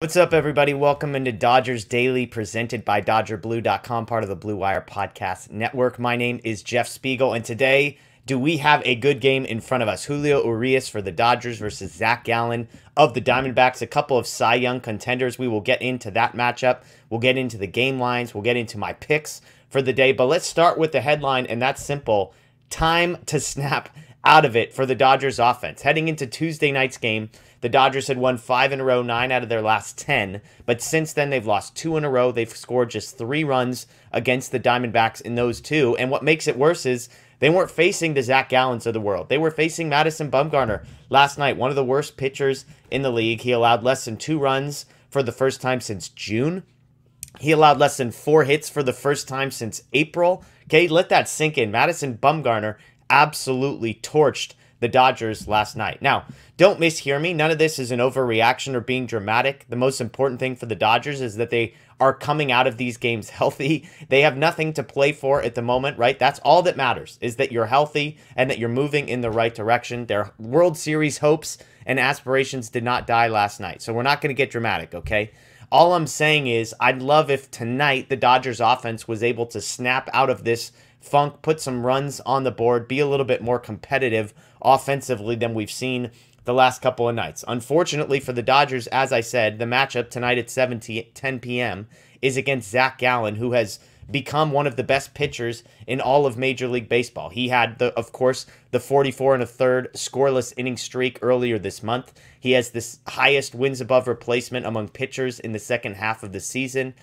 What's up, everybody? Welcome into Dodgers Daily, presented by DodgerBlue.com, part of the Blue Wire Podcast Network. My name is Jeff Spiegel, and today, do we have a good game in front of us? Julio Urías for the Dodgers versus Zach Gallen of the Diamondbacks, a couple of Cy Young contenders. We will get into that matchup. We'll get into the game lines. We'll get into my picks for the day, but let's start with the headline, and that's simple. Time to snap out of it for the Dodgers offense. Heading into Tuesday night's game, the Dodgers had won 5 in a row, 9 out of their last 10, but since then they've lost 2 in a row. They've scored just 3 runs against the Diamondbacks in those 2, and what makes it worse is they weren't facing the Zach Gallens of the world. They were facing Madison Bumgarner last night, one of the worst pitchers in the league. He allowed less than 2 runs for the first time since June. He allowed less than 4 hits for the first time since April. Okay, let that sink in. Madison Bumgarner absolutely torched the Dodgers last night. Now, don't mishear me. None of this is an overreaction or being dramatic. The most important thing for the Dodgers is that they are coming out of these games healthy. They have nothing to play for at the moment, right? That's all that matters, is that you're healthy and that you're moving in the right direction. Their World Series hopes and aspirations did not die last night, so we're not going to get dramatic, okay? All I'm saying is I'd love if tonight the Dodgers offense was able to snap out of this funk, put some runs on the board, be a little bit more competitive offensively than we've seen the last couple of nights. Unfortunately for the Dodgers, as I said, the matchup tonight at 10 p.m. is against Zach Gallen, who has become one of the best pitchers in all of Major League Baseball. He had, of course, the 44 1/3 scoreless inning streak earlier this month. He has this highest wins above replacement among pitchers in the second half of the season.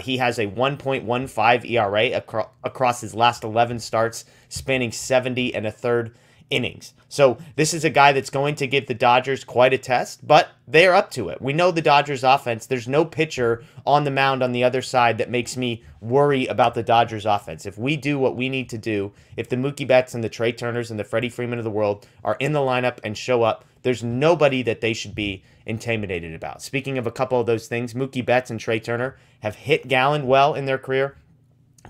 He has a 1.15 ERA across his last 11 starts, spanning 70 1/3 innings. So this is a guy that's going to give the Dodgers quite a test, but they're up to it. We know the Dodgers offense. There's no pitcher on the mound on the other side that makes me worry about the Dodgers offense. If we do what we need to do, if the Mookie Betts and the Trey Turners and the Freddie Freeman of the world are in the lineup and show up, there's nobody that they should be intimidated about. Speaking of a couple of those things, Mookie Betts and Trey Turner have hit Gallen well in their career,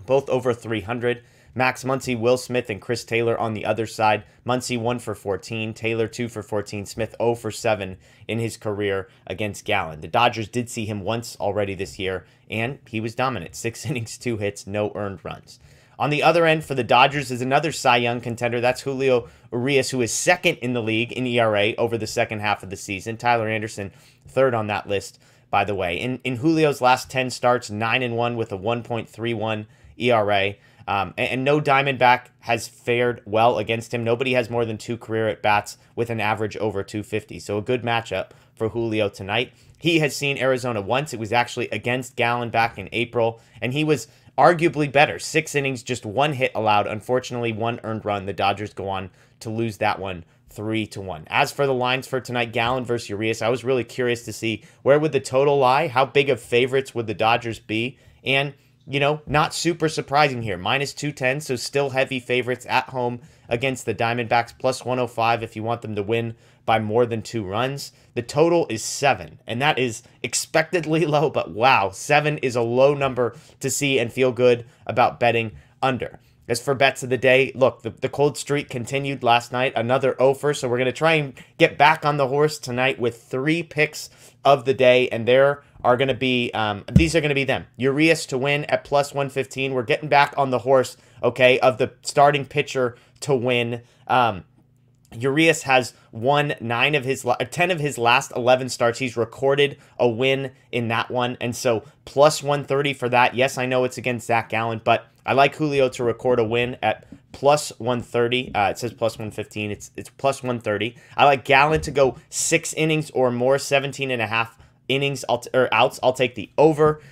both over 300. Max Muncy, Will Smith, and Chris Taylor on the other side. Muncy 1 for 14, Taylor 2 for 14, Smith 0 for 7 in his career against Gallen. The Dodgers did see him once already this year, and he was dominant. 6 innings, 2 hits, no earned runs. On the other end for the Dodgers is another Cy Young contender. That's Julio Urías, who is second in the league in ERA over the second half of the season. Tyler Anderson, third on that list, by the way. In Julio's last 10 starts, 9-1 with a 1.31 ERA. And no Diamondback has fared well against him. Nobody has more than 2 career at-bats with an average over 250. So a good matchup for Julio tonight. He has seen Arizona once. It was actually against Gallen back in April, and he was arguably better. 6 innings, just 1 hit allowed. Unfortunately, 1 earned run. The Dodgers go on to lose that one 3-1. As for the lines for tonight, Gallen versus Urías, I was really curious to see where would the total lie? How big of favorites would the Dodgers be? And you know, not super surprising here. Minus 210, so still heavy favorites at home against the Diamondbacks. Plus 105 if you want them to win by more than 2 runs. The total is 7, and that is expectedly low, but wow, 7 is a low number to see and feel good about betting under. As for bets of the day, look, the cold streak continued last night, another offer, so we're going to try and get back on the horse tonight with 3 picks of the day, and there are going to be, these are going to be them. Urías to win at plus 115. We're getting back on the horse, okay, of the starting pitcher to win. Urías has won 10 of his last 11 starts. He's recorded a win in that one, and so plus 130 for that. Yes, I know it's against Zach Gallen, but I like Julio to record a win at plus 130. It says plus 115. It's plus 130. I like Gallen to go 6 innings or more, 17.5 innings or outs. I'll take the over.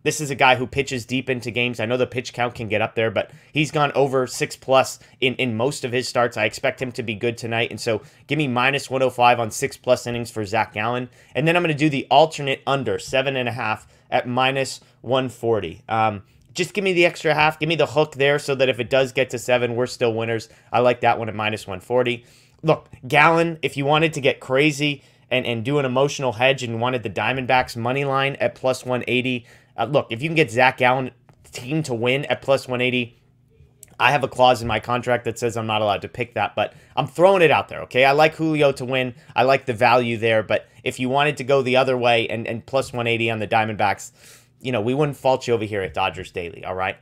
This is a guy who pitches deep into games. I know the pitch count can get up there, but he's gone over 6+ in most of his starts. I expect him to be good tonight, and so give me minus 105 on 6+ innings for Zach Gallen. And then I'm going to do the alternate under 7.5 at minus 140. Just give me the extra half. Give me the hook there so that if it does get to 7, we're still winners. I like that one at minus 140. Look, Gallen, if you wanted to get crazy and do an emotional hedge and wanted the Diamondbacks money line at plus 180, look, if you can get Zach Gallen team to win at plus 180, I have a clause in my contract that says I'm not allowed to pick that, but I'm throwing it out there, okay? I like Julio to win. I like the value there, but if you wanted to go the other way and plus 180 on the Diamondbacks, we wouldn't fault you over here at Dodgers Daily, all right?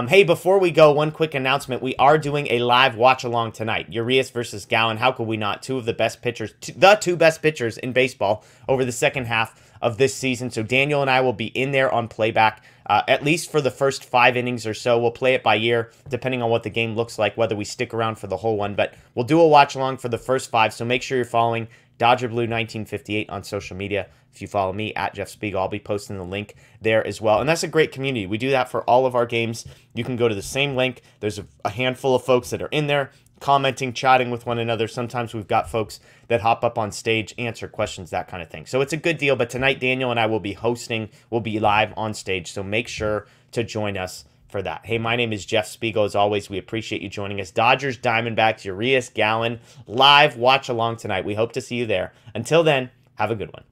Hey, before we go, one quick announcement. We are doing a live watch-along tonight. Urias versus Gallen. How could we not? Two of the best pitchers, the two best pitchers in baseball over the second half of this season. So Daniel and I will be in there on playback, at least for the first 5 innings or so. We'll play it by ear, depending on what the game looks like, whether we stick around for the whole one. But we'll do a watch-along for the first 5, so make sure you're following Dodger Blue 1958 on social media. If you follow me at Jeff Spiegel, I'll be posting the link there as well. And that's a great community. We do that for all of our games. You can go to the same link. There's a handful of folks that are in there commenting, chatting with one another. Sometimes we've got folks that hop up on stage, answer questions, that kind of thing. So it's a good deal. But tonight, Daniel and I will be hosting. We'll be live on stage. So make sure to join us for that. Hey, my name is Jeff Spiegel. As always, we appreciate you joining us. Dodgers, Diamondbacks, Urias, Gallen, live watch along tonight. We hope to see you there. Until then, have a good one.